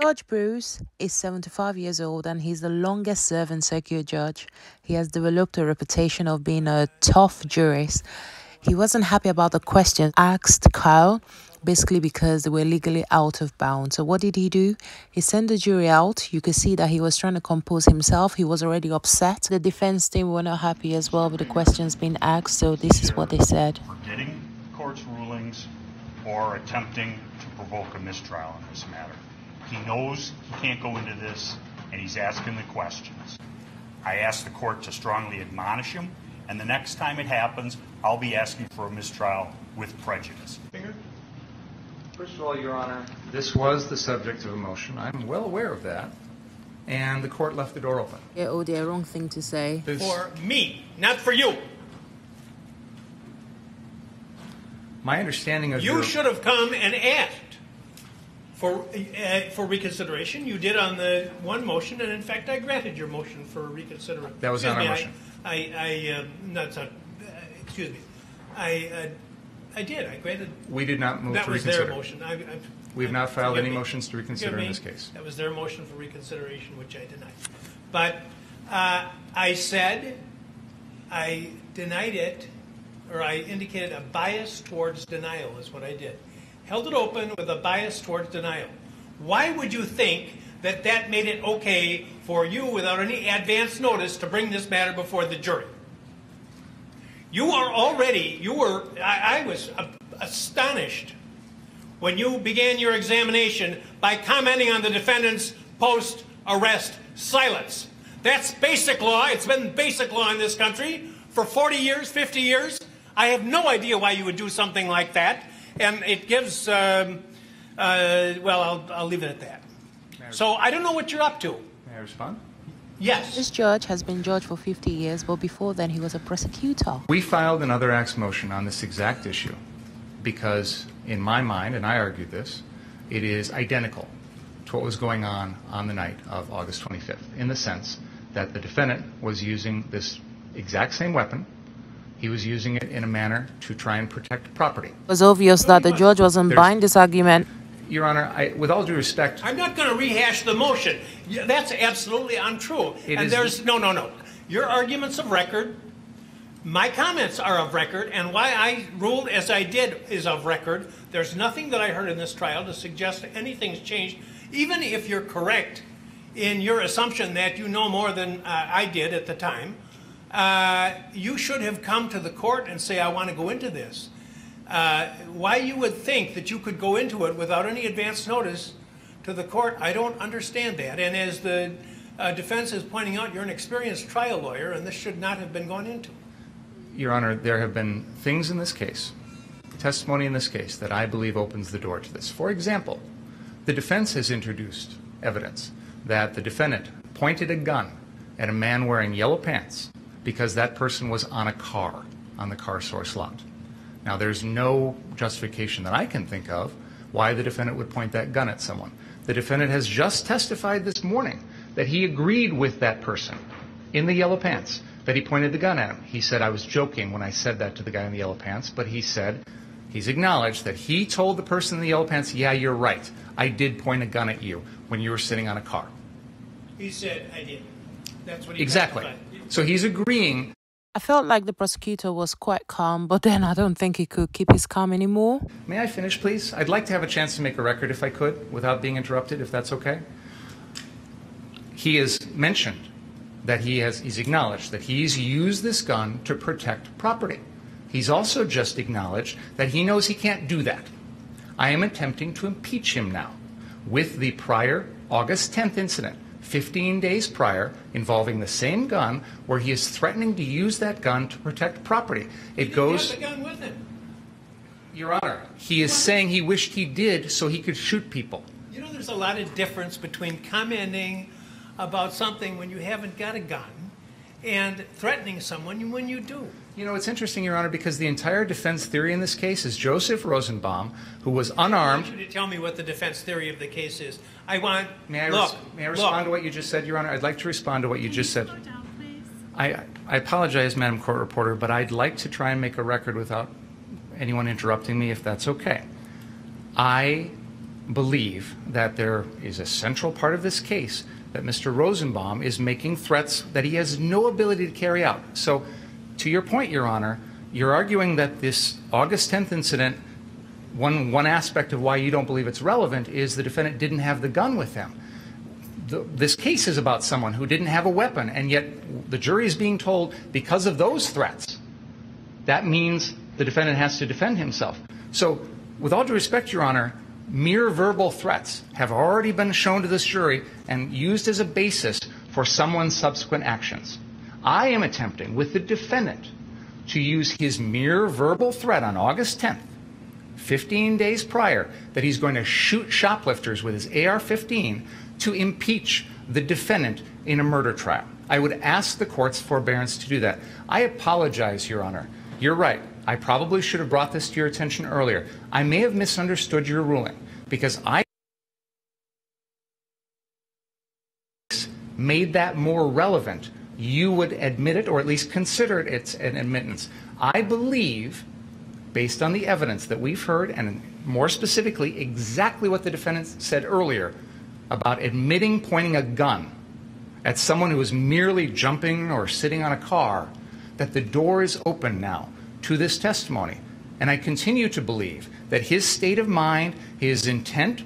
Judge Bruce is 75 years old and he's the longest serving circuit judge. He has developed a reputation of being a tough jurist. He wasn't happy about the questions asked Kyle, basically because they were legally out of bounds. So what did he do? He sent the jury out. You could see that he was trying to compose himself. He was already upset. The defense team were not happy as well with the questions being asked. So this is what they said. Forgetting the court's rulings or attempting to provoke a mistrial in this matter. He knows he can't go into this, and he's asking the questions. I asked the court to strongly admonish him, and the next time it happens, I'll be asking for a mistrial with prejudice. First of all, Your Honor, this was the subject of a motion. I'm well aware of that, and the court left the door open. Yeah, oh dear, wrong thing to say. For me, not for you. My understanding of You should have come and asked for reconsideration. You did on the one motion, and in fact, I granted your motion for reconsideration. That was not our motion. Excuse me. I did. I granted. We did not move that to was reconsider. their motion. We have not filed any motions to reconsider in this case. That was their motion for reconsideration, which I denied. But I said I denied it, or I indicated a bias towards denial is what I did. Held it open with a bias towards denial. Why would you think that that made it okay for you, without any advance notice, to bring this matter before the jury? I was astonished when you began your examination by commenting on the defendant's post-arrest silence. That's basic law. It's been basic law in this country for 40 years, 50 years. I have no idea why you would do something like that. And it gives, well, I'll leave it at that. So I don't know what you're up to. May I respond? Yes. This judge has been judge for 50 years, but before then he was a prosecutor. We filed an other acts motion on this exact issue because, in my mind, and I argued this, it is identical to what was going on the night of August 25th, in the sense that the defendant was using this exact same weapon. He was using it in a manner to try and protect property. It was obvious that the judge wasn't buying this argument. Your Honor, with all due respect... I'm not going to rehash the motion. That's absolutely untrue. No. Your argument's of record. My comments are of record. And why I ruled as I did is of record. There's nothing that I heard in this trial to suggest anything's changed. Even if you're correct in your assumption that you know more than I did at the time, you should have come to the court and say, I want to go into this. Why you would think that you could go into it without any advance notice to the court, I don't understand that. And as the defense is pointing out, you're an experienced trial lawyer, and this should not have been gone into. Your Honor, there have been things in this case, testimony in this case, that I believe opens the door to this. For example, the defense has introduced evidence that the defendant pointed a gun at a man wearing yellow pants because that person was on a car on the car source lot. Now, there's no justification that I can think of why the defendant would point that gun at someone. The defendant has just testified this morning that he agreed with that person in the yellow pants, that he pointed the gun at him. He said, I was joking when I said that to the guy in the yellow pants, but he said, he's acknowledged that he told the person in the yellow pants, yeah, you're right. I did point a gun at you when you were sitting on a car. He said, I did. That's what he Exactly. testified. So he's agreeing. I felt like the prosecutor was quite calm, but then I don't think he could keep his calm anymore. May I finish, please? I'd like to have a chance to make a record, if I could, without being interrupted, if that's okay. He has mentioned that he's acknowledged that he's used this gun to protect property. He's also just acknowledged that he knows he can't do that. I am attempting to impeach him now with the prior August 10th incident, 15 days prior, involving the same gun, where he is threatening to use that gun to protect property. It goes... He had the gun with him. Your Honor, he is saying he wished he did so he could shoot people. You know, there's a lot of difference between commenting about something when you haven't got a gun and threatening someone when you do. You know, it's interesting, Your Honor, because the entire defense theory in this case is Joseph Rosenbaum, who was unarmed. I want you to tell me what the defense theory of the case is. I want... May I respond to what you just said, Your Honor? I'd like to respond to what you just said. I apologize, Madam Court Reporter, but I'd like to try and make a record without anyone interrupting me, if that's okay. I believe that there is a central part of this case that Mr. Rosenbaum is making threats that he has no ability to carry out. So, to your point, Your Honor, you're arguing that this August 10th incident, one aspect of why you don't believe it's relevant is the defendant didn't have the gun with him. This case is about someone who didn't have a weapon, and yet the jury is being told because of those threats, that means the defendant has to defend himself. So, with all due respect, Your Honor, mere verbal threats have already been shown to this jury and used as a basis for someone's subsequent actions. I am attempting with the defendant to use his mere verbal threat on August 10th, 15 days prior, that he's going to shoot shoplifters with his AR-15 to impeach the defendant in a murder trial. I would ask the court's forbearance to do that. I apologize, Your Honor. You're right. I probably should have brought this to your attention earlier. I may have misunderstood your ruling because I made that more relevant. You would admit it or at least consider it an admittance. I believe, based on the evidence that we've heard, and more specifically exactly what the defendant said earlier about admitting pointing a gun at someone who was merely jumping or sitting on a car, that the door is open now to this testimony. And I continue to believe that his state of mind, his intent,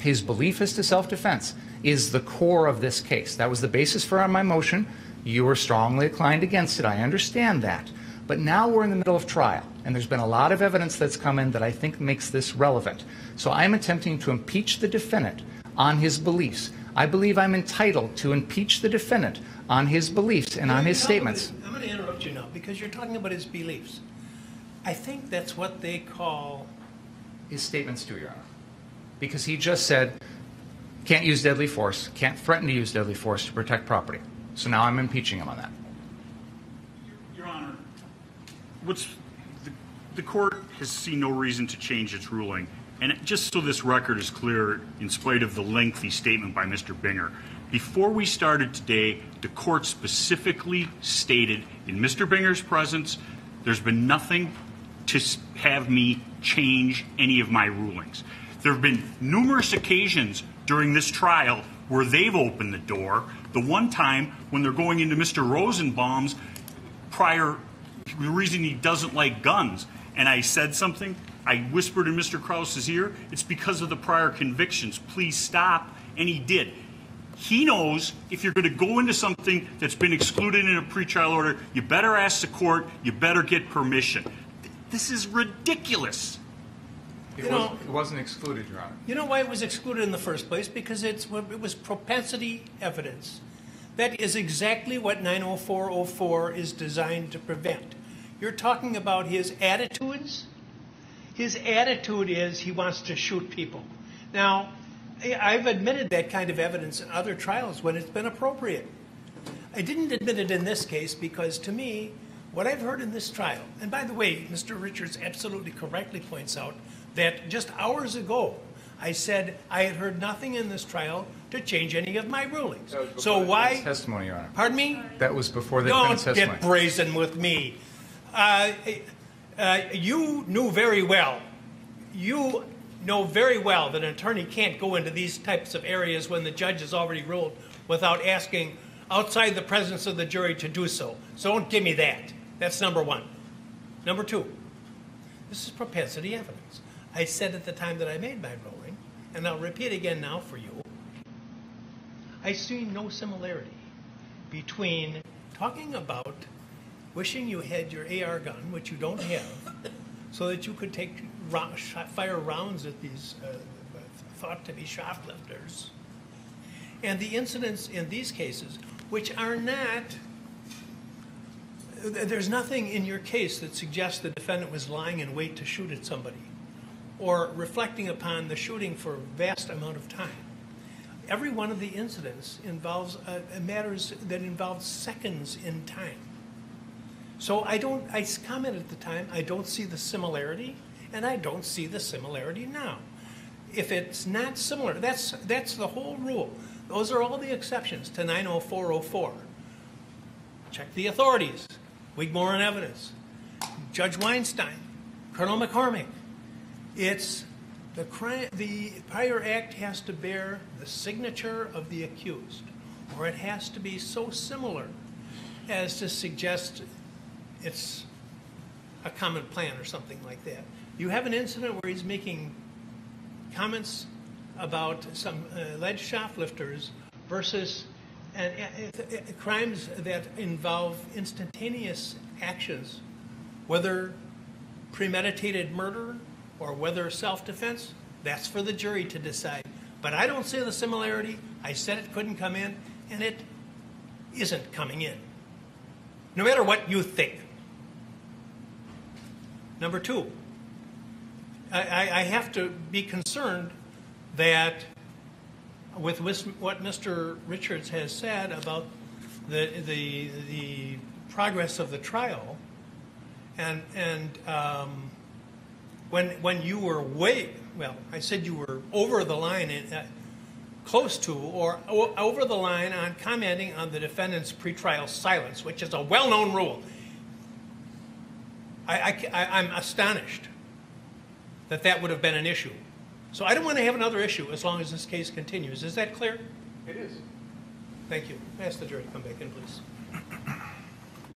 his belief as to self-defense is the core of this case. That was the basis for my motion. You were strongly inclined against it. I understand that. But now we're in the middle of trial, and there's been a lot of evidence that's come in that I think makes this relevant. So I'm attempting to impeach the defendant on his beliefs. I believe I'm entitled to impeach the defendant on his beliefs and on his statements. I'm going to interrupt you now because you're talking about his beliefs. I think that's what they call his statements too, Your Honor. Because he just said, can't use deadly force, can't threaten to use deadly force to protect property. So now I'm impeaching him on that. Your Honor, the court has seen no reason to change its ruling. And just so this record is clear, in spite of the lengthy statement by Mr. Binger, before we started today, the court specifically stated in Mr. Binger's presence, there's been nothing to have me change any of my rulings. There have been numerous occasions during this trial where they've opened the door. The one time when they're going into Mr. Rosenbaum's prior reason he doesn't like guns, and I said something, I whispered in Mr. Krause's ear, it's because of the prior convictions. Please stop. And he did. He knows if you're going to go into something that's been excluded in a pretrial order, you better ask the court, you better get permission. This is ridiculous. It wasn't excluded, Your Honor. You know why it was excluded in the first place? Because it was propensity evidence. That is exactly what 90404 is designed to prevent. You're talking about his attitudes. His attitude is he wants to shoot people. Now, I've admitted that kind of evidence in other trials when it's been appropriate. I didn't admit it in this case because, to me, what I've heard in this trial, and by the way, Mr. Richards absolutely correctly points out that just hours ago, I said I had heard nothing in this trial to change any of my rulings. So why? Testimony, Your Honor. Pardon me? That was before the defense testimony. Don't get brazen with me. You knew very well. You know very well that an attorney can't go into these types of areas when the judge has already ruled without asking outside the presence of the jury to do so. So don't give me that. That's number one. Number two, this is propensity evidence. I said at the time that I made my ruling, and I'll repeat again now for you, I see no similarity between talking about wishing you had your AR gun, which you don't have, so that you could fire rounds at these thought to be shoplifters, and the incidents in these cases, which are not, there's nothing in your case that suggests the defendant was lying in wait to shoot at somebody or reflecting upon the shooting for a vast amount of time. Every one of the incidents involves matters that involve seconds in time. So I commented at the time, I don't see the similarity, and I don't see the similarity now. If it's not similar, that's the whole rule. Those are all the exceptions to 90404. Check the authorities. Wigmore and evidence. Judge Weinstein. Colonel McCormick. It's the prior act has to bear the signature of the accused, or it has to be so similar as to suggest it's a common plan or something like that. You have an incident where he's making comments about some alleged shoplifters versus crimes that involve instantaneous actions, whether premeditated murder or whether self-defense. That's for the jury to decide. But I don't see the similarity. I said it couldn't come in, and it isn't coming in, no matter what you think. Number two, I have to be concerned that with what Mr. Richards has said about the progress of the trial, and when you were I said you were over the line, close to or over the line on commenting on the defendant's pretrial silence, which is a well-known rule. I'm astonished that would have been an issue. So I don't want to have another issue as long as this case continues. Is that clear? It is. Thank you. I ask the jury to come back in, please.